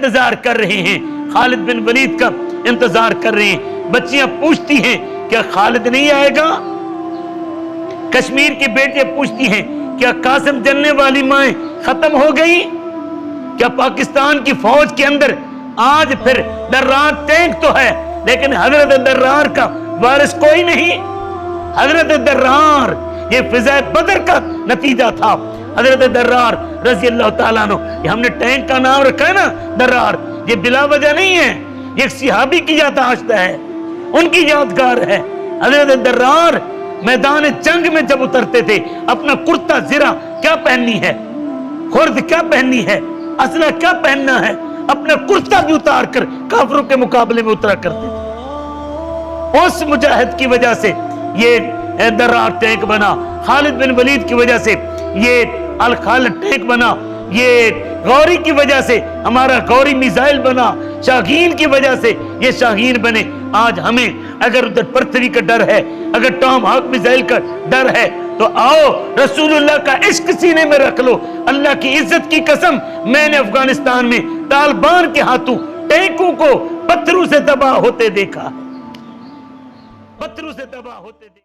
इंतजार कर रहे हैं, खालिद बिन वलीद का इंतजार कर रहे हैं। बच्चियां पूछती हैं क्या खालिद नहीं आएगा? कश्मीर की बेटियां पूछती हैं क्या कासिम जलने वाली माएं खत्म हो गई? क्या पाकिस्तान की फौज के अंदर आज फिर दर्रार टैंक तो है, लेकिन हजरत दर्रार का वारिस कोई नहीं। हजरत दर्रार ये फिज़ाए बदर का नतीजा था। हजरत दर्रार रज़ी अल्लाह ताला अन्हु, ये हमने टैंक का नाम रखा है ना दर्रार, ये बिला वजह नहीं है, ये एक सिहाबी की याददाश्त है, उनकी यादगार है। हजरत दर्रार मैदान जंग में जब उतरते थे, अपना कुर्ता ज़िरा क्या पहननी है, खुर्द क्या पहननी है, असला क्या पहनना है, अपना कुर्ता भी उतार कर काफिरों के मुकाबले में उतरा करते थे। उस मुजाहिद की वजह से ये दर्रार टैंक बना, खालिद बिन वलीद की वजह से ये अल खालिद टैंक बना, ये गौरी की वजह से हमारा गौरी मिसाइल बना, शाहीन की वजह से ये शाहीन बने। आज हमें अगर उधर पृथ्वी का डर है, अगर टॉम हॉक मिसाइल का डर है, तो आओ रसूलुल्लाह का इश्क सीने में रख लो। अल्लाह की इज्जत की कसम, मैंने अफगानिस्तान में तालिबान के हाथों टैंकों को पत्थरों से तबाह होते देखा, पत्थरों से तबाह होते देखा।